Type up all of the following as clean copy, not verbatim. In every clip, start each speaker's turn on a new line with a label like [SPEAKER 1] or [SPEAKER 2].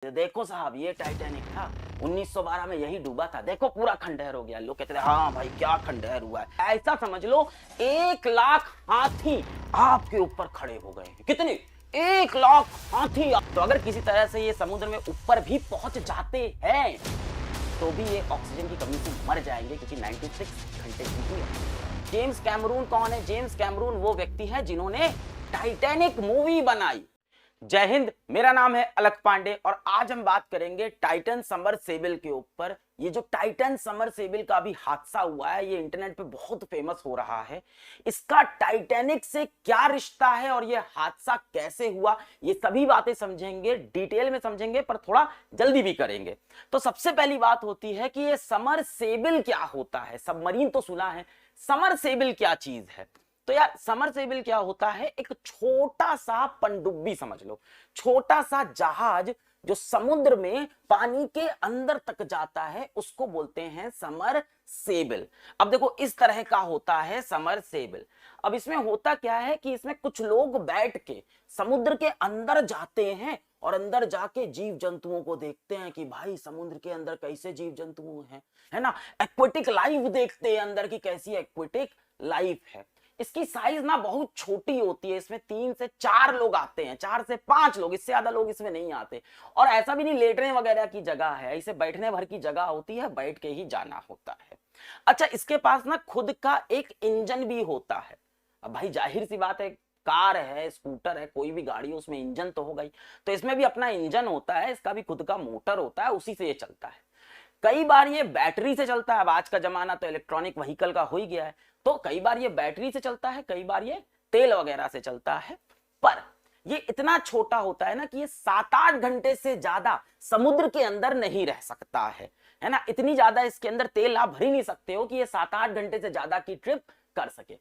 [SPEAKER 1] देखो साहब ये टाइटैनिक था 1912 में, यही डूबा था, देखो पूरा खंडहर हो गया। लोग कहते थे हाँ भाई क्या खंडहर हुआ है। ऐसा समझ लो 1 लाख हाथी आपके ऊपर खड़े हो गए हैं। कितने? 1 लाख हाथी। तो अगर किसी तरह से ये समुद्र में ऊपर भी पहुंच जाते हैं तो भी ये ऑक्सीजन की कमी से मर जाएंगे, क्योंकि 96 घंटे की हुई है। जेम्स कैमरून कौन है? जेम्स कैमरून वो व्यक्ति है जिन्होंने टाइटैनिक मूवी बनाई। जय हिंद, मेरा नाम है अलक पांडे और आज हम बात करेंगे टाइटन सबमर्सिबल के ऊपर। ये जो टाइटन सबमर्सिबल का भी हादसा हुआ है, ये इंटरनेट पे बहुत फेमस हो रहा है। इसका टाइटैनिक से क्या रिश्ता है और ये हादसा कैसे हुआ, ये सभी बातें समझेंगे, डिटेल में समझेंगे, पर थोड़ा जल्दी भी करेंगे। तो सबसे पहली बात होती है कि ये सबमर्सिबल क्या होता है। सबमरीन तो सुना है, सबमर्सिबल क्या चीज है? तो यार सबमर्सिबल क्या होता है? एक छोटा सा पनडुब्बी समझ लो, छोटा सा जहाज जो समुद्र में पानी के अंदर तक जाता है, उसको बोलते हैं सबमर्सिबल। अब देखो इस तरह का होता है सबमर्सिबल। अब इसमें होता क्या है कि इसमें कुछ लोग बैठ के समुद्र के अंदर जाते हैं और अंदर जाके जीव जंतुओं को देखते हैं कि भाई समुद्र के अंदर कैसे जीव जंतु हैं, है ना। एक्वेटिक लाइफ देखते हैं अंदर की कैसी एक्वेटिक लाइफ है। इसकी साइज ना बहुत छोटी होती है, इसमें 3 से 4 लोग आते हैं, 4 से 5 लोग, इससे ज्यादा लोग इसमें नहीं आते। और ऐसा भी नहीं लेटने वगैरह की जगह है, इसे बैठने भर की जगह होती है, बैठ के ही जाना होता है। अच्छा, इसके पास ना खुद का एक इंजन भी होता है। अब भाई जाहिर सी बात है, कार है, स्कूटर है, कोई भी गाड़ी, उसमें इंजन तो होगा ही। तो इसमें भी अपना इंजन होता है, इसका भी खुद का मोटर होता है, उसी से ये चलता है। कई बार ये बैटरी से चलता है। अब आज का जमाना तो इलेक्ट्रॉनिक व्हीकल का हो ही गया है, तो कई बार ये बैटरी से चलता है, कई बार ये तेल वगैरह से चलता है। पर ये इतना छोटा होता है ना कि ये 7-8 घंटे से ज्यादा समुद्र के अंदर नहीं रह सकता है ना। इतनी ज्यादा इसके अंदर तेल आप भर ही नहीं सकते हो कि ये 7-8 घंटे से ज्यादा की ट्रिप कर सके।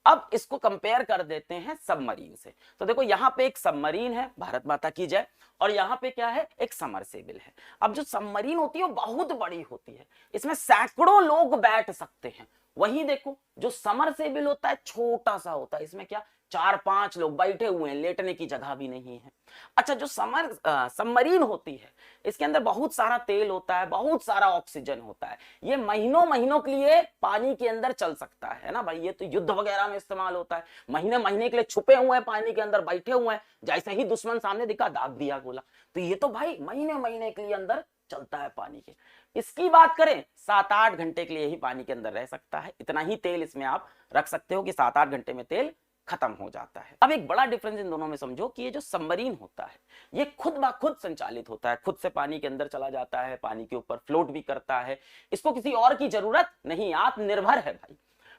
[SPEAKER 1] अब इसको कंपेयर कर देते हैं सबमरीन से। तो देखो यहाँ पे एक सबमरीन है, भारत माता की जय, और यहाँ पे क्या है, एक सबमर्सिबल है। अब जो सबमरीन होती है वो बहुत बड़ी होती है, इसमें सैकड़ों लोग बैठ सकते हैं। वहीं देखो जो सबमर्सिबल होता है छोटा सा होता है, इसमें क्या 4-5 लोग बैठे हुए हैं, लेटने की जगह भी नहीं है। अच्छा, जो सबमरीन होती है इसके अंदर बहुत सारा तेल होता है, बहुत सारा ऑक्सीजन होता है। ये महीनों महीनों के लिए पानी के अंदर चल सकता है ना भाई। ये तो युद्ध वगैरह में इस्तेमाल होता है। महीने महीने के लिए छुपे हुए हैं, पानी के अंदर बैठे हुए हैं, जैसे ही दुश्मन सामने दिखा दाग दिया गोला। तो ये तो भाई महीने महीने के लिए अंदर चलता है पानी के। इसकी बात करें 7-8 घंटे के लिए ही पानी के अंदर रह सकता है। इतना ही तेल इसमें आप रख सकते हो कि 7-8 घंटे में तेल खत्म हो जाता है। अब एक बड़ा डिफरेंस इन दोनों में समझो कि ये जो सबमरीन होता है ये खुद ब खुद संचालित होता है, खुद से पानी के अंदर चला जाता है, पानी के ऊपर फ्लोट भी करता है, इसको किसी और की जरूरत नहीं, आत्मनिर्भर है भाई।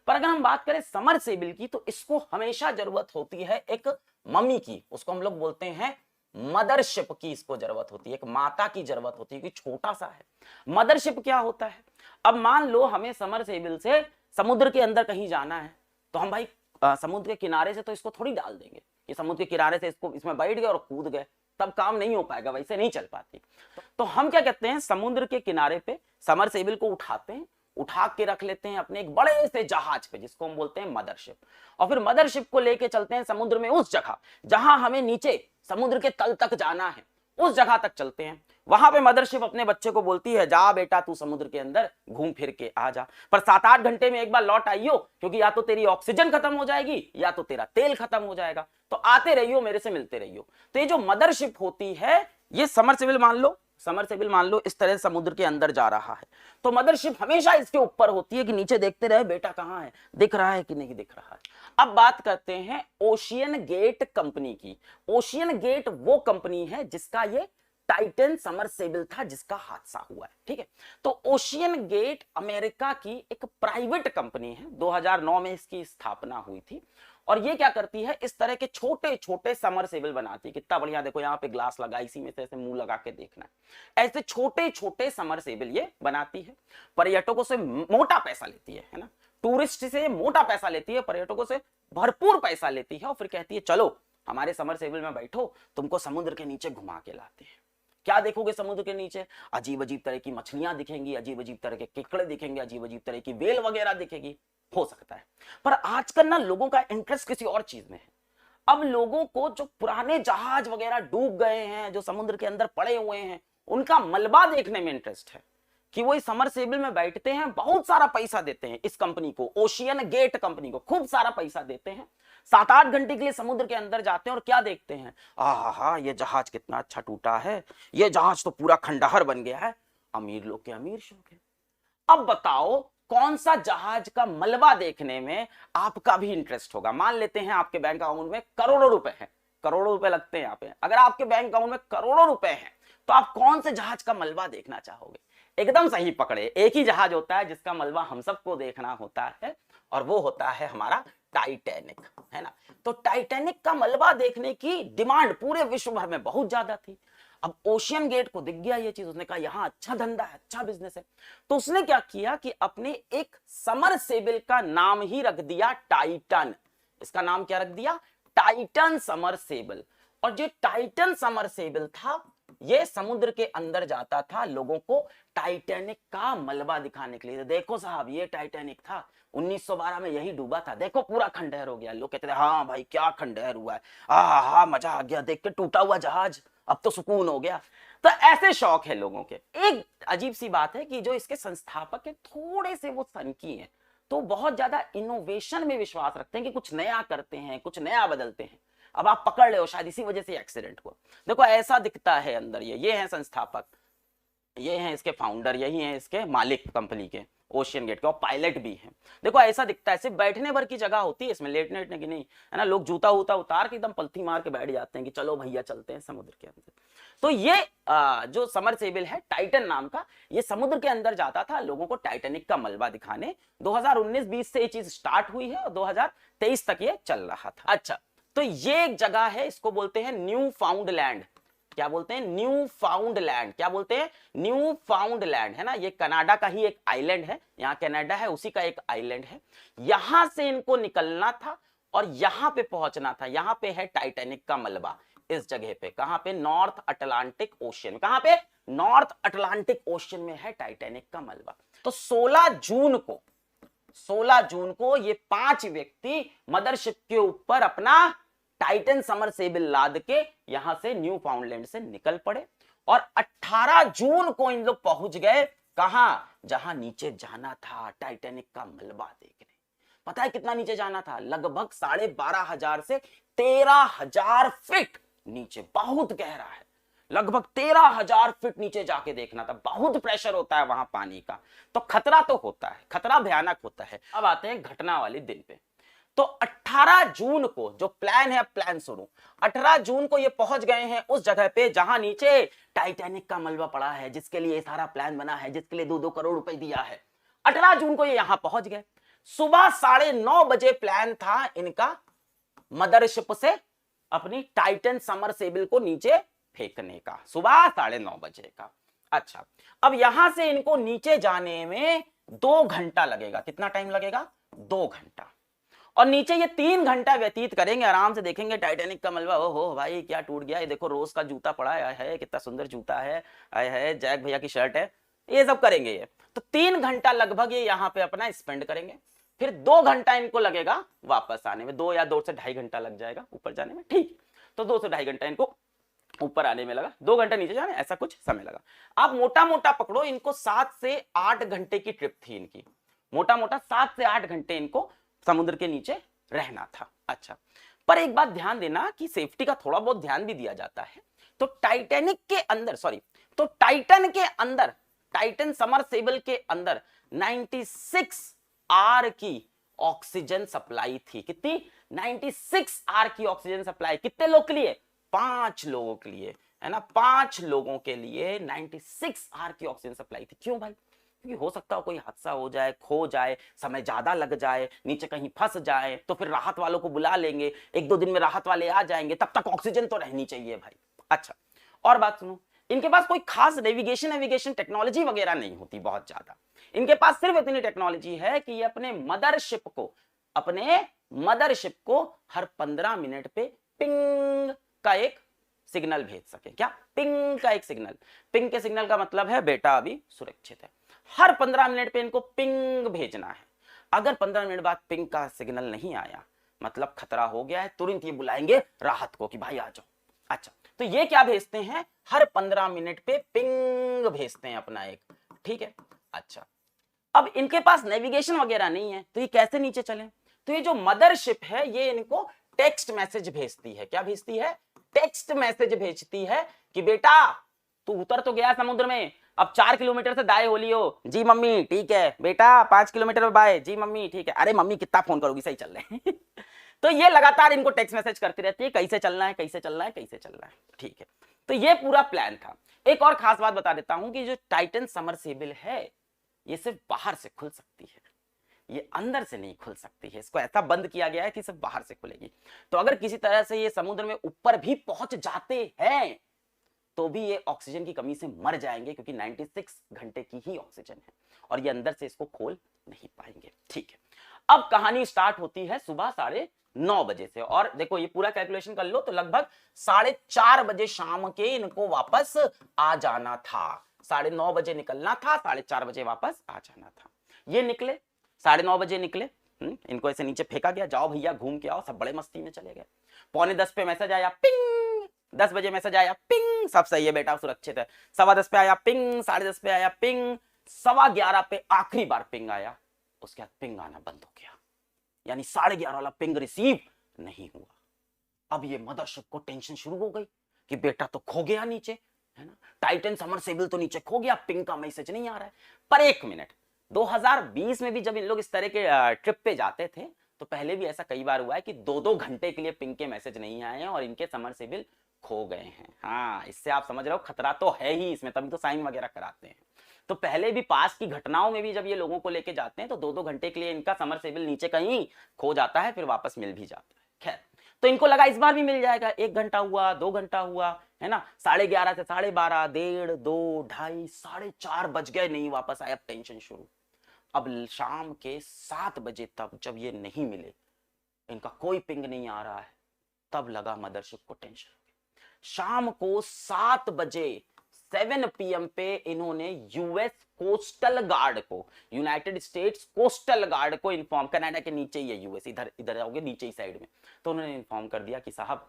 [SPEAKER 1] पर अगर हम बात करें सबमर्सिबल की तो इसको हमेशा जरूरत होती है एक मम्मी की, उसको हम लोग बोलते हैं मदरशिप की, इसको जरूरत होती है, एक माता की जरूरत होती है, कि छोटा सा है। मदरशिप क्या होता है? अब मान लो हमें सबमर्सिबल से समुद्र के अंदर कहीं जाना है, तो हम भाई समुद्र के किनारे से तो इसको थोड़ी डाल देंगे कि समुद्र के किनारे से इसको इसमें बैठ गए और कूद गए, तब काम नहीं हो पाएगा, वैसे नहीं चल पाती। तो हम क्या कहते हैं, समुद्र के किनारे पे सबमर्सिबल को उठाते हैं, उठा के रख लेते हैं अपने एक बड़े से जहाज पे, जिसको हम बोलते हैं मदरशिप। और फिर मदरशिप को लेके चलते हैं समुद्र में उस जगह जहां हमें नीचे समुद्र के तल तक जाना है, उस जगह तक चलते हैं। वहां पे मदरशिप अपने बच्चे को बोलती है जा बेटा तू समुद्र के अंदर घूम फिर के आ जा, पर 7-8 घंटे में एक बार लौट आइयो, क्योंकि या तो तेरी ऑक्सीजन खत्म हो जाएगी या तो तेरा तेल खत्म हो जाएगा, तो आते रहियो, मेरे से मिलते रहियो। तो ये जो मदरशिप होती है, ये सबमर्सिबल मान लो इस तरह समुद्र के अंदर जा रहा है, तो मदरशिप हमेशा इसके ऊपर होती है कि नीचे देखते रहे बेटा कहां है, दिख रहा है कि नहीं दिख रहा है। अब बात करते हैं ओशियन गेट कंपनी की। ओशियन गेट वो कंपनी है जिसका ये टाइटन सबमर्सिबल था जिसका हादसा हुआ है, ठीक है। तो ओशियन गेट अमेरिका की एक प्राइवेट कंपनी है, 2009 में इसकी स्थापना हुई थी। और ये क्या करती है, इस तरह के छोटे छोटे सबमर्सिबल बनाती है। कितना बढ़िया, देखो यहाँ पे ग्लास लगा, इसी में से ऐसे मुंह लगा के देखना है, ऐसे छोटे छोटे सबमर्सिबल ये बनाती है। पर्यटकों से मोटा पैसा लेती है ना, टूरिस्ट से मोटा पैसा लेती है, पर्यटकों से भरपूर पैसा लेती है, और फिर कहती है चलो हमारे सबमर्सिबल में बैठो, तुमको समुद्र के नीचे घुमा के लाते हैं। क्या देखोगे समुद्र के नीचे? अजीब अजीब तरह की मछलियां दिखेंगी, अजीब अजीब तरह के केकड़े दिखेंगे, अजीब अजीब तरह की वेल वगैरह दिखेगी, हो सकता है। पर आजकल ना लोगों का इंटरेस्ट किसी और चीज में है। अब लोगों को जो पुराने जहाज वगैरह डूब गए हैं, जो समुद्र के अंदर पड़े हुए हैं, उनका मलबा देखने में इंटरेस्ट है कि वो इस समरसेबल में बैठते हैं, बहुत सारा पैसा देते हैं इस कंपनी को, ओशियन गेट कंपनी को खूब सारा पैसा देते हैं, 7-8 घंटे के लिए समुद्र के अंदर जाते हैं और क्या देखते हैं, आहा ये जहाज कितना अच्छा टूटा है, ये जहाज तो पूरा खंडहर बन गया है। अमीर लोग के अमीर शौक है। अब बताओ कौन सा जहाज का मलबा देखने में आपका भी इंटरेस्ट होगा। मान लेते हैं आपके बैंक अकाउंट में करोड़ों रुपए हैं, करोड़ों रुपए लगते हैं यहाँ पे, अगर आपके बैंक अकाउंट में करोड़ों रुपए हैं तो आप कौन से जहाज का मलबा देखना चाहोगे? एकदम सही पकड़े, एक ही जहाज होता है जिसका मलबा हम सबको देखना होता है और वो होता है हमारा टाइटैनिक, है ना। तो टाइटैनिक का मलबा देखने की डिमांड पूरे विश्व भर में बहुत ज्यादा थी। अब ओशियन गेट को दिख गया ये चीज, उसने कहा यहां अच्छा धंधा है, अच्छा बिजनेस है। तो उसने क्या किया कि अपने एक समरसेबल का नाम ही रख दिया टाइटन। इसका नाम क्या रख दिया? Titan submersible. और जो टाइटन समरसेबल था ये समुद्र के अंदर जाता था लोगों को टाइटैनिक का मलबा दिखाने के लिए। तो देखो साहब ये टाइटैनिक था, 1912 में यही डूबा था, देखो पूरा खंडहर हो गया। लोग कहते थे हाँ भाई क्या खंडहर हुआ है, हाँ मजा आ गया देख के टूटा हुआ जहाज, अब तो सुकून हो गया। तो ऐसे शौक है लोगों के। एक अजीब सी बात है कि जो इसके संस्थापक है थोड़े से वो सनकी हैं, तो बहुत ज्यादा इनोवेशन में विश्वास रखते हैं कि कुछ नया करते हैं, कुछ नया बदलते हैं। अब आप पकड़ ले हो शायद इसी वजह से एक्सीडेंट हुआ। देखो ऐसा दिखता है अंदर, ये हैं संस्थापक, ये हैं इसके फाउंडर, यही हैं इसके मालिक कंपनी के ओशियन गेट के, और पायलट भी हैं। देखो ऐसा दिखता है, सिर्फ बैठने भर की जगह होती है इसमें, लेटने की नहीं, है ना। लोग जूता वूता उतार के एकदम पलथी मार के बैठ जाते हैं कि चलो भैया चलते हैं समुद्र के अंदर। तो ये जो समरसेबल है टाइटन नाम का, ये समुद्र के अंदर जाता था लोगों को टाइटैनिक का मलबा दिखाने। 2019-20 से ये चीज स्टार्ट हुई है और 2023 तक ये चल रहा था। अच्छा, तो ये एक जगह है, इसको बोलते हैं न्यू फाउंड लैंड। क्या बोलते हैं? New found land. क्या बोलते हैं? न्यू फाउंड लैंड, है ना। ये कनाडा का ही एक आइलैंड है, यहाँ कनाडा है उसी का एक आइलैंड है। यहां से इनको निकलना था और यहां पे पहुंचना था। यहां पे है टाइटैनिक का मलबा, इस जगह पे। कहां पे? North Atlantic ocean. कहां पे? नॉर्थ अटलांटिक ओशियन में है टाइटैनिक का मलबा। तो 16 जून को ये 5 व्यक्ति मदरशिप के ऊपर अपना टाइटन समरसेबल लाद के यहां से न्यू फाउंडलैंड से निकल पड़े और 18 जून को इन लोग पहुंच गए कहां? जहां नीचे जाना था टाइटैनिक का मलबा देखने। पता है कितना नीचे जाना था? लगभग 12,500 से 13,000 फीट नीचे। बहुत गहरा है, लगभग 13,000 फीट नीचे जाके देखना था। बहुत प्रेशर होता है वहां पानी का, तो खतरा तो होता है, खतरा भयानक होता है। अब आते हैं घटना वाले दिन पे। तो 18 जून को जो प्लान है, प्लान सुनो। 18 जून को ये पहुंच गए हैं उस जगह पे जहां नीचे टाइटैनिक का मलबा पड़ा है, जिसके लिए सारा प्लान बना है, जिसके लिए 2-2 करोड़ रुपए दिया है। 18 जून को ये यहां पहुंच गए। सुबह 9:30 बजे प्लान था इनका मदरशिप से अपनी टाइटन समरसेबल को नीचे फेंकने का, सुबह 9:30 बजे का। अच्छा, अब यहां से इनको नीचे जाने में 2 घंटा लगेगा। कितना टाइम लगेगा? 2 घंटा। और नीचे ये 3 घंटा व्यतीत करेंगे, आराम से देखेंगे टाइटैनिक का मलबा। ओहो भाई क्या टूट गया, ये देखो रोज का जूता पड़ा है, कितना सुंदर जूता है, जैक भैया की शर्ट है, ये सब करेंगे ये। तो 3 घंटा लगभग ये यहाँ पे अपना स्पेंड करेंगे। फिर 2 घंटा इनको लगेगा वापस आने में, 2 या 2 से 2.5 घंटा लग जाएगा ऊपर जाने में, ठीक। तो 2 से 2.5 घंटा इनको ऊपर आने में लगा, 2 घंटा नीचे जाने, ऐसा कुछ समय लगा। आप मोटा मोटा पकड़ो, इनको 7 से 8 घंटे की ट्रिप थी इनकी। मोटा मोटा 7 से 8 घंटे इनको समुद्र के नीचे रहना था। अच्छा, पर एक बात ध्यान देना कि सेफ्टी का थोड़ा बहुत ध्यान भी दिया जाता है। तो टाइटैनिक के अंदर, तो टाइटन के अंदर, टाइटन समरसेबल के अंदर 96 आर की ऑक्सीजन सप्लाई थी। कितनी? 96 आर की ऑक्सीजन सप्लाई। कितने लोग के लिए? 5 लोगों के लिए, है ना। 5 लोगों के लिए 96 आर की ऑक्सीजन सप्लाई थी। क्यों भाई? क्योंकि हो सकता है कोई हादसा हो जाए, खो जाए, समय ज्यादा लग जाए, नीचे कहीं फंस जाए, तो फिर राहत वालों को बुला लेंगे, 1-2 दिन में राहत वाले आ जाएंगे, तब तक ऑक्सीजन तो रहनी चाहिए भाई। अच्छा, और बात सुनो, इनके पास कोई खास नेविगेशन टेक्नोलॉजी वगैरह नहीं होती बहुत ज्यादा। इनके पास सिर्फ इतनी टेक्नोलॉजी है कि ये अपने मदरशिप को हर 15 मिनट पे पिंग का एक सिग्नल भेज सके। क्या? पिंग का एक सिग्नल। पिंग के सिग्नल का मतलब है बेटा अभी सुरक्षित है। हर 15 मिनट पे इनको पिंग भेजना है। अगर 15 मिनट बाद पिंग का सिग्नल नहीं आया, मतलब खतरा हो गया है, तुरंत ये बुलाएंगे राहत को कि भाई आ जाओ। अच्छा, तो ये क्या भेजते हैं, हर 15 मिनट पे पिंग भेजते हैं अपना एक, ठीक है। अच्छा, अब इनके पास नेविगेशन वगैरह नहीं है, तो ये कैसे नीचे चले? तो ये जो मदरशिप है ये इनको टेक्स्ट मैसेज भेजती है। क्या भेजती है? टेक्स्ट मैसेज भेजती है कि बेटा तू उतर तो गया समुद्र में, अब 4 किलोमीटर से दाएं हो लियो। जी मम्मी ठीक है बेटा, 5 किलोमीटर में बाएं। जी मम्मी ठीक है। अरे मम्मी कितना फोन करोगी, सही चल रहे हैं। तो ये लगातार इनको टेक्स्ट मैसेज करती रहती है, कैसे चलना है, कैसे चलना है, कैसे चलना है, ठीक है। तो ये पूरा प्लान था। एक और खास बात बता देता हूं कि जो टाइटन समरसेबल है ये सिर्फ बाहर से खुल सकती है, ये अंदर से नहीं खुल सकती है। इसको ऐसा बंद किया गया है कि सिर्फ बाहर से खुलेगी। तो अगर किसी तरह से ये समुद्र में ऊपर भी पहुंच जाते हैं तो भी ये ऑक्सीजन की कमी से मर जाएंगे, क्योंकि 96 घंटे की ही ऑक्सीजन है और ये अंदर से इसको खोल नहीं पाएंगे, ठीक है। अब कहानी स्टार्ट होती है सुबह 9:30 बजे से, और देखो ये पूरा कैलकुलेशन कर लो तो लगभग 4:30 बजे शाम के इनको वापस आ जाना था। 9:30 बजे निकलना था, 4:30 बजे वापस आ जाना था। ये निकले 9:30 बजे निकले, इनको ऐसे नीचे फेंका गया, जाओ भैया घूम के आओ, सब बड़े मस्ती में चले गए। 9:45 पे मैसेज आया पिंग, 10 बजे मैसेज आया पिंग, सब सही है बेटा सुरक्षित है। 10:15 पे आया पिंग, 10:30 पे आया पिंग, 11:15 पे आखिरी बार पिंग आया, उसके बाद पिंग आना बंद हो गया, यानी 11:30 वाला पिंग रिसीव नहीं हुआ। अब ये मदरशिप को टेंशन शुरू हो गई कि बेटा तो खो गया नीचे, है ना, टाइटन समरसेबल तो नीचे खो गया, पिंग का मैसेज नहीं आ रहा है। पर एक मिनट, 2020 में भी जब इन लोग इस तरह के ट्रिप पे जाते थे तो पहले भी ऐसा कई बार हुआ है कि 2-2 घंटे के लिए पिंग के मैसेज नहीं आए हैं और इनके समरसेबल खो गए हैं। हाँ, इससे आप समझ रहे हो खतरा तो है ही इसमें, तभी तो साइन वगैरह कराते हैं। तो पहले भी पास की घटनाओं में भी जब ये लोगों को लेके जाते हैं तो 2-2 घंटे के लिए इनका समरसेबल नीचे कहीं खो जाता है, फिर वापस मिल भी जाता है। खैर, तो इनको लगा इस बार भी मिल जाएगा। 1 घंटा हुआ, 2 घंटा हुआ, है ना, 11:30 से 12:30, 1:30, 2, 2:30, 4:30 बज गए, नहीं वापस आए। अब टेंशन शुरू। अब शाम के 7 बजे तक जब ये नहीं मिले, इनका कोई पिंग नहीं आ रहा है, तब लगा मदरशिप को टेंशन। शाम को 7 बजे 7 PM पे इन्होंने यूएस कोस्टल गार्ड को, यूनाइटेड स्टेट्स कोस्टल गार्ड को इन्फॉर्म, कनाडा के नीचे ही है यूएस, इधर इधर आओगे नीचे ही साइड में, तो उन्होंने इन्फॉर्म कर दिया कि साहब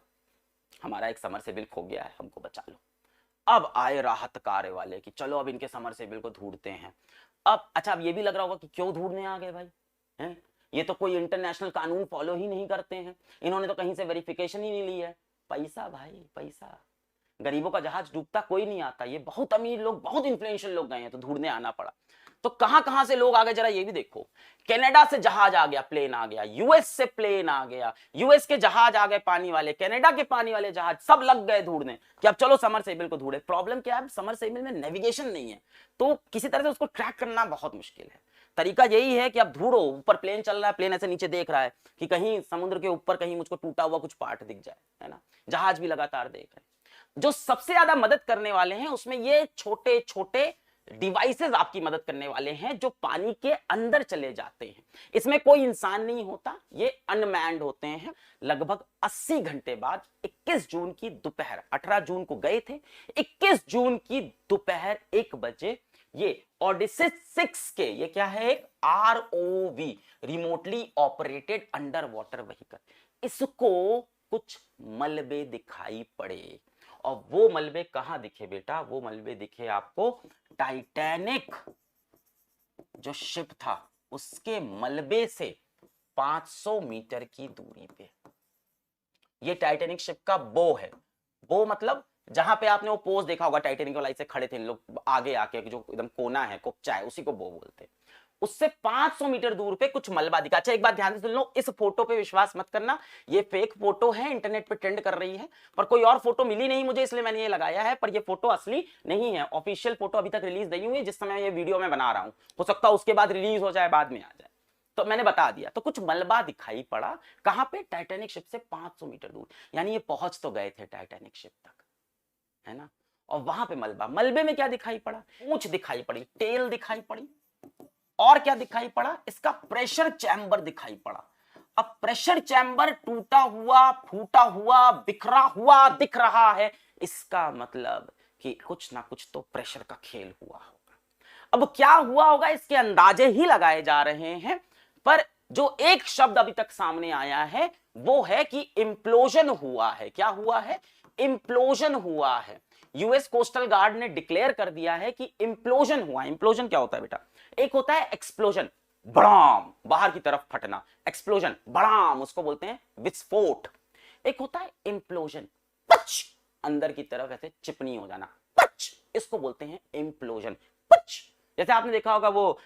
[SPEAKER 1] हमारा एक समरसेबल खो गया है, हमको बचा लो। अब आए राहत कार्य वाले कि चलो अब इनके समरसेबल को ढूंढते हैं। अब अच्छा, अब ये भी लग रहा होगा कि क्यों ढूंढने आ गए भाई, हैं? ये तो कोई इंटरनेशनल कानून फॉलो ही नहीं करते हैं, इन्होंने तो कहीं से वेरिफिकेशन ही नहीं ली है। पैसा भाई पैसा, गरीबों का जहाज डूबता कोई नहीं आता। ये बहुत अमीर लोग, बहुत इन्फ्लुएंशियल लोग गए हैं तो ढूंढने आना पड़ा। तो कहां कहां से लोग आ गए जरा ये भी देखो। कनाडा से जहाज आ गया, प्लेन आ गया, यूएस से प्लेन आ गया, यूएस के जहाज आ गए पानी वाले, कनाडा के पानी वाले जहाज, सब लग गए ढूंढने कि अब चलो समरसेबल को ढूंढे। प्रॉब्लम क्या है, समरसेबल में नेविगेशन नहीं है, तो किसी तरह से उसको ट्रैक करना बहुत मुश्किल है। तरीका यही है कि अब ढूंढो, ऊपर प्लेन चल रहा है, प्लेन ऐसे नीचे देख रहा है कि कहीं समुद्र के ऊपर कहीं मुझको टूटा हुआ कुछ पार्ट दिख जाए, है ना। जहाज भी लगातार देख रहे हैं। जो सबसे ज्यादा मदद करने वाले हैं उसमें ये छोटे छोटे डिवाइसेस आपकी मदद करने वाले हैं जो पानी के अंदर चले जाते हैं। इसमें कोई इंसान नहीं होता, ये अनमैन्ड होते हैं। लगभग 80 घंटे बाद 21 जून की दोपहर, 18 जून को गए थे, 21 जून की दोपहर 1 बजे ये ओडिसिस 6 के, ये क्या है, एक ROV, remotely operated under water vehicle, इसको कुछ मलबे दिखाई पड़े। और वो मलबे कहां दिखे बेटा, वो मलबे दिखे आपको टाइटैनिक जो शिप था उसके मलबे से 500 मीटर की दूरी पे। ये टाइटैनिक शिप का बो है। बो मतलब जहां पे आपने वो पोज देखा होगा, टाइटैनिक वाला ऐसे खड़े थे लोग आगे आके, जो एकदम कोना है, कोपचा है, उसी को बो बोलते हैं। उससे 500 मीटर दूर पे कुछ मलबा दिखा। अच्छा एक बात ध्यान से सुन लो, इस फोटो पे विश्वास मत करना, ये फेक फोटो है, इंटरनेट पे ट्रेंड कर रही है, पर कोई और फोटो मिली नहीं मुझे इसलिए मैंने ये लगाया है, पर ये फोटो असली नहीं है। ऑफिशियल फोटो अभी तक रिलीज नहीं हुई है, जिस समय ये वीडियो में बना रहा हूं, हो सकता है उसके बाद रिलीज हो जाए, बाद में आ जाए, तो मैंने बता दिया। तो कुछ मलबा दिखाई पड़ा, कहां पे, टाइटैनिक शिप से 500 मीटर दूर, यानी ये पहुंच तो गए थे टाइटैनिक शिप तक, है ना। और वहां पे मलबा, मलबे में क्या दिखाई पड़ा, पूंछ दिखाई पड़ी, टेल दिखाई पड़ी, और क्या दिखाई पड़ा, इसका प्रेशर चैम्बर दिखाई पड़ा। अब प्रेशर चैम्बर टूटा हुआ, फूटा हुआ, बिखरा हुआ दिख रहा है, इसका मतलब कि कुछ ना कुछ तो प्रेशर का खेल हुआ होगा। अब क्या हुआ होगा इसके अंदाजे ही लगाए जा रहे हैं, पर जो एक शब्द अभी तक सामने आया है वो है कि इंप्लोजन हुआ है। क्या हुआ है, इंप्लोजन हुआ है। यूएस कोस्टल गार्ड ने डिक्लेयर कर दिया है कि इंप्लोजन हुआ। इंप्लोजन क्या होता है बेटा? एक होता है एक्सप्लोजन, बड़ाम, बाहर की तरफ फटना, एक्सप्लोजन बड़ाम, उसको बोलते हैं विस्फोट। एक होता है इंप्लोजन, पच, अंदर की तरफ ऐसे चिपनी हो जाना, पच, इसको बोलते हैं इंप्लोजन, पच। जैसे आपने देखा होगा वो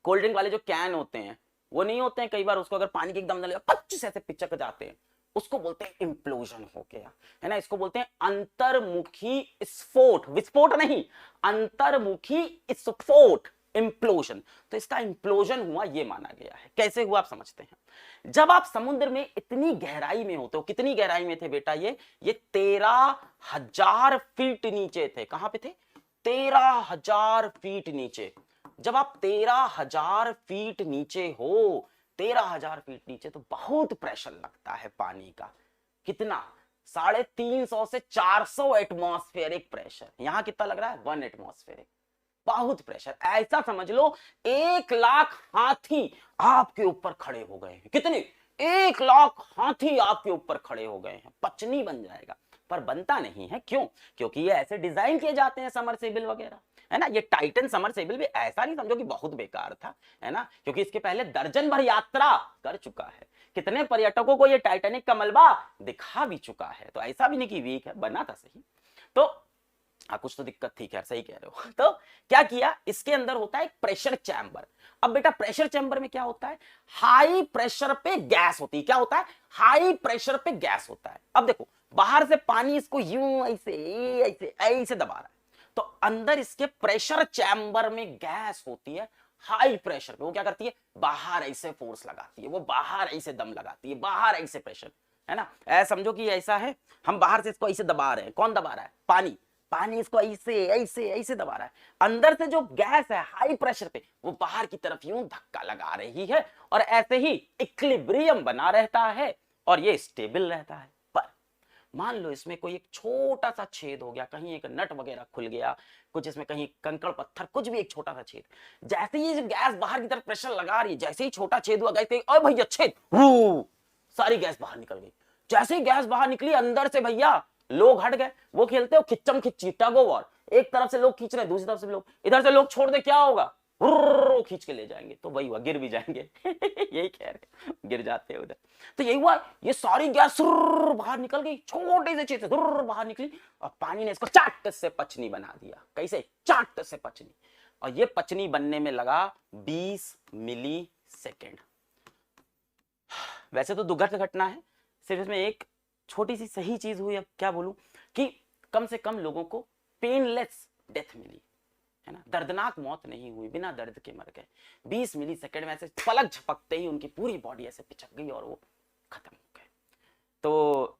[SPEAKER 1] कोल्ड ड्रिंक वाले जो कैन होते हैं, वो नहीं होते हैं कई बार, उसको अगर पानी की एकदम डालेगा पच से ऐसे पिचक जाते हैं, उसको बोलते हैं इंप्लोजन हो गया, है ना। इसको बोलते हैं अंतर्मुखी स्फोट, विस्फोट नहीं, अंतर्मुखी स्फोट, इंप्लोजन। तो इसका इंप्लोजन हुआ ये माना गया है। कैसे हुआ आप समझते हैं? जब आप समुद्र में इतनी गहराई में होते हो, कितनी गहराई में थे बेटा? ये 13,000 फीट नीचे थे। कहां पे थे? 13,000 फीट नीचे। जब आप 13,000 फीट नीचे हो, 13,000 फीट नीचे, तो बहुत प्रेशर लगता है पानी का। कितना? 350 से 400 एटमॉस्फेरिक प्रेशर। यहां कितना लग रहा है? 1 एटमॉस्फेरिक। बहुत प्रेशर। ऐसा समझ लो 1,00,000 हाथी आपके ऊपर खड़े हो गए हैं। कितने? 1,00,000 हाथी आपके ऊपर खड़े हो गए हैं। पचनी बन जाएगा, पर बनता नहीं है। क्यों? क्योंकि ये ऐसे डिजाइन किए जाते हैं समरसेबल वगैरह, है ना। ये टाइटन समरसेबल भी ऐसा नहीं समझो कि बहुत बेकार था, है ना, क्योंकि इसके पहले दर्जन भर यात्रा कर चुका है। कितने पर्यटकों को ये टाइटैनिक का मलबा दिखा भी चुका है। तो ऐसा भी नहीं कि वीक है, बना था सही। तो कुछ तो दिक्कत थी, खैर सही कह रहे हो। तो क्या किया, इसके अंदर होता है एक प्रेशर चैम्बर। अब बेटा प्रेशर चैम्बर में क्या होता है? हाई प्रेशर पे गैस होती है। क्या होता है? हाई प्रेशर पे गैस होता है। अब देखो बाहर से पानी इसको यूं ऐसे ऐसे ऐसे दबा रहा है, तो अंदर इसके प्रेशर चैम्बर में गैस होती है हाई प्रेशर पे। वो क्या करती है? बाहर ऐसे फोर्स लगाती है, वो बाहर ऐसे दम लगाती है, बाहर ऐसे प्रेशर, है ना। ऐसा समझो कि ऐसा है, हम बाहर से इसको ऐसे दबा रहे हैं। कौन दबा रहा है? पानी। पानी इसको ऐसे ऐसे ऐसे दबा रहा है। अंदर से जो गैस है हाई प्रेशर पे, वो बाहर की तरफ यूं धक्का लगा रही है, और ऐसे ही इक्विलिब्रियम बना रहता है और ये स्टेबल रहता है। पर मान लो इसमें कोई एक छोटा सा छेद हो गया, कहीं एक नट वगैरह खुल गया, कुछ इसमें कहीं कंकड़ पत्थर, कुछ भी एक छोटा सा छेद, जैसे ही गैस बाहर की तरफ प्रेशर लगा रही है, जैसे ही छोटा छेद हुआ, गैस अरे भैया छेद, सारी गैस बाहर निकल गई। जैसे ही गैस बाहर निकली, अंदर से भैया लोग हट गए। वो खेलते हो खिच्चम खिच्ची, टग ऑफ वॉर। एक तरफ से लोग खींच रहे, दूसरी तरफ से लोग, इधर से लोग छोड़ दे, क्या होगा? खींच के ले जाएंगे। तो वही हुआ, गिर भी जाएंगे। यही कह रहे, गिर जाते हैं उधर। तो यही हुआ, ये सारी गैस बाहर निकल गई, छोटे से छेद से बाहर निकली, और पानी ने इसको चाट से पचनी बना दिया। कैसे? चाट से पचनी। और ये पचनी बनने में लगा 20 मिली सेकेंड। वैसे तो दुर्घट घटना है, सिर्फ इसमें एक छोटी सी सही चीज हुई। अब क्या बोलूं कि कम से कम लोगों को पेनलेस डेथ मिली, है ना, दर्दनाक मौत नहीं हुई, बिना दर्द के मर गए। 20 मिली सेकेंड में ऐसे पलक झपकते ही उनकी पूरी बॉडी ऐसे पिचक गई और वो खत्म हो गए। तो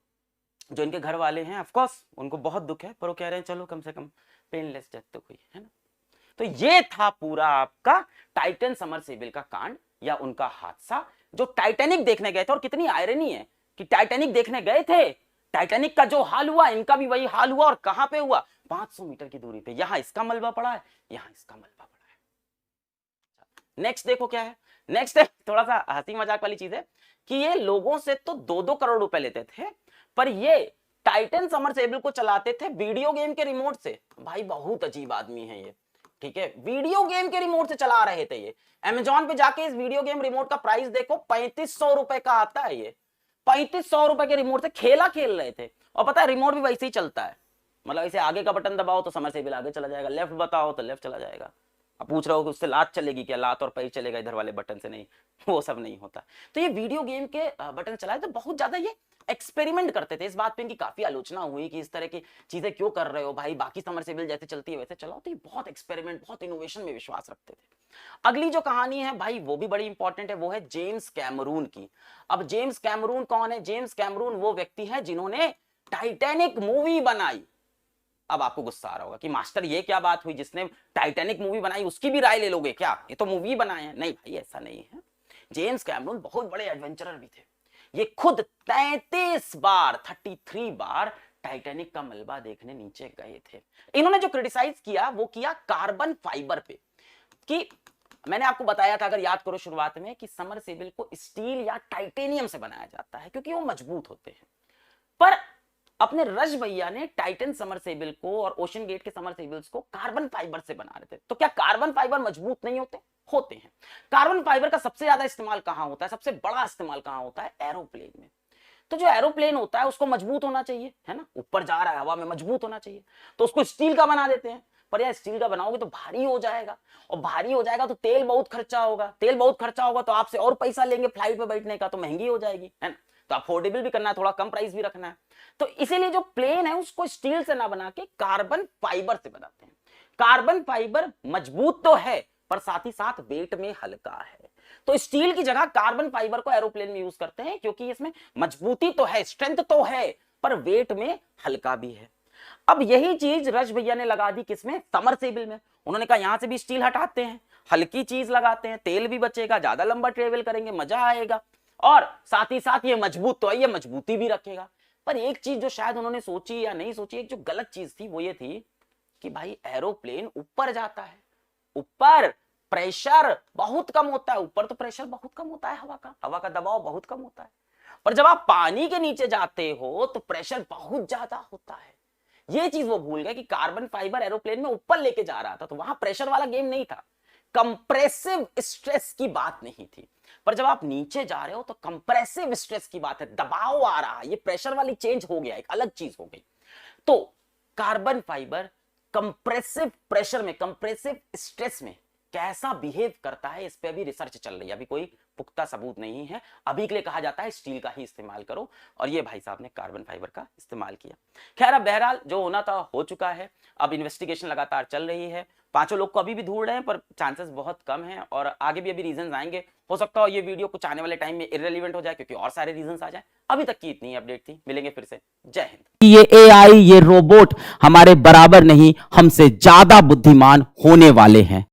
[SPEAKER 1] जो इनके घर वाले हैं, ऑफ कोर्स उनको बहुत दुख है, पर वो कह रहे हैं चलो कम से कम पेनलेस डेथ तो हुई, है ना। तो ये था पूरा आपका टाइटन समरसेबल का कांड या उनका हादसा, जो टाइटैनिक देखने गए थे। और कितनी आयरनी है कि टाइटैनिक देखने गए थे, टाइटैनिक का जो हाल हुआ इनका भी वही हाल हुआ। और कहां पे हुआ? 500 मीटर की दूरी पे। यहां इसका मलबा पड़ा है, यहां इसका मलबा पड़ा है। नेक्स्ट देखो क्या है। नेक्स्ट है थोड़ा सा हंसी मजाक वाली चीज है कि ये लोगों से तो 2-2 करोड़ रुपए लेते थे, पर ये टाइटन समरसेबल को चलाते थे वीडियो गेम के रिमोट से। भाई बहुत अजीब आदमी है ये, ठीक है। वीडियो गेम के रिमोट से चला रहे थे ये। अमेजॉन पे जाके इस वीडियो गेम रिमोट का प्राइस देखो, 3500 रुपए का आता है ये। 3500 रुपए के रिमोट से खेला खेल रहे थे। और पता है रिमोट भी वैसे ही चलता है, मतलब इसे आगे का बटन दबाओ तो समरसेबल आगे चला जाएगा, लेफ्ट बताओ तो लेफ्ट चला जाएगा। अब पूछ रहे हो कि उससे लात चलेगी क्या? लात और पैर चलेगा इधर वाले बटन से? नहीं, वो सब नहीं होता। तो ये वीडियो गेम के बटन चलाए तो बहुत ज्यादा ये एक्सपेरिमेंट करते थे। इस बात पे इनकी काफी आलोचना हुई कि इस तरह की चीजें क्यों कर रहे हो भाई, बाकी समरसेबल जैसे चलती है वैसे चलाओ। तो ये बहुत एक्सपेरिमेंट, बहुत इनोवेशन में विश्वास रखते थे। अगली जो कहानी है भाई वो भी बड़ी इंपॉर्टेंट है, वो है जेम्स कैमरून की। अब जेम्स कैमरून कौन है? जेम्स कैमरून वो व्यक्ति है जिन्होंने टाइटैनिक मूवी बनाई। अब आपको गुस्सा आ रहा होगा कि मास्टर ये क्या बात हुई, जिसने टाइटैनिक मूवी बनाई उसकी भी राय ले लोगे क्या? ये तो मूवी बनाए हैं। नहीं भाई ऐसा नहीं है। जेम्स कैमरून बहुत बड़े एडवेंचरर भी थे। ये खुद 33 बार टाइटैनिक का मलबा देखने नीचे गए थे। इन्होंने जो क्रिटिसाइज किया वो किया कार्बन फाइबर पे, कि मैंने आपको बताया था अगर याद करो शुरुआत में कि समरसेबल को स्टील या टाइटेनियम से बनाया जाता है क्योंकि वो मजबूत होते हैं। पर अपने रश भैया ने टाइटन समरसेबल को और ओशन गेट के समरसेबल्स को कार्बन फाइबर से बना रहे थे। तो क्या कार्बन फाइबर मजबूत नहीं होते? होते हैं। कार्बन फाइबर का सबसे ज्यादा इस्तेमाल कहां होता है, सबसे बड़ा इस्तेमाल कहां होता है? एरोप्लेन में। तो जो एरोप्लेन होता है उसको मजबूत होना चाहिए, है ना, ऊपर जा रहा है हवा में, मजबूत होना चाहिए, तो उसको स्टील का बना देते हैं। पर यार स्टील का बनाओगे तो भारी हो जाएगा, और भारी हो जाएगा तो तेल बहुत खर्चा होगा, तेल बहुत खर्चा होगा तो आपसे और पैसा लेंगे फ्लाइट पे बैठने का, तो महंगी हो जाएगी, है ना। तो अफोर्डेबल भी करना है, थोड़ा कम प्राइस भी रखना है। तो इसीलिए जो प्लेन है उसको स्टील से ना बना के कार्बन फाइबर से बनाते हैं। कार्बन फाइबर मजबूत तो है पर साथ ही साथ वेट में हल्का है। तो स्टील की जगह कार्बन फाइबर को एरोप्लेन में यूज करते हैं, क्योंकि इसमें मजबूती तो है, स्ट्रेंथ तो है, पर वेट में हल्का भी है। अब यही चीज रश भैया ने लगा दी किसमें? समरसेबल में। उन्होंने कहा यहां से भी स्टील हटाते हैं, हल्की चीज लगाते हैं, तेल भी बचेगा, ज्यादा लंबा ट्रेवल करेंगे, मजा आएगा, और साथ ही साथ ये मजबूत तो है, ये मजबूती भी रखेगा। पर एक चीज जो शायद उन्होंने सोची या नहीं सोची, एक जो गलत चीज थी वो ये थी कि भाई एरोप्लेन ऊपर जाता है, ऊपर प्रेशर बहुत कम होता है, ऊपर तो प्रेशर बहुत कम होता है, हवा का दबाव बहुत कम होता है। पर जब आप पानी के नीचे जाते हो तो प्रेशर बहुत ज्यादा होता है। ये चीज वो भूल गए कि कार्बन फाइबर एरोप्लेन में ऊपर लेके जा रहा था, तो वहां प्रेशर वाला गेम नहीं था, कंप्रेसिव स्ट्रेस की बात नहीं थी। पर जब आप नीचे जा रहे हो तो कंप्रेसिव स्ट्रेस की बात है, दबाव आ रहा है, ये प्रेशर वाली चेंज हो गया, एक अलग चीज हो गई। तो कार्बन फाइबर कंप्रेसिव प्रेशर में, कंप्रेसिव स्ट्रेस में कैसा बिहेव करता है, इस पे अभी रिसर्च चल रही है, अभी कोई पुख्ता सबूत नहीं है। अभी के लिए कहा जाता है स्टील का ही इस्तेमाल करो, और ये भाई साहब ने कार्बन फाइबर का इस्तेमाल किया। खैर अब बहरहाल जो होना था हो चुका है, अब इन्वेस्टिगेशन लगातार चल रही है। पांचों लोग को अभी भी ढूंढ रहे हैं, पर चांसेस बहुत कम हैं, और आगे भी अभी रीजंस आएंगे। हो सकता हो ये वीडियो कुछ आने वाले टाइम में इररिलेवेंट हो जाए, क्योंकि और सारे रीजंस आ जाए। अभी तक की इतनी अपडेट थी, मिलेंगे फिर से। जय हिंद।
[SPEAKER 2] ये एआई, ये रोबोट हमारे बराबर नहीं, हमसे ज्यादा बुद्धिमान होने वाले हैं।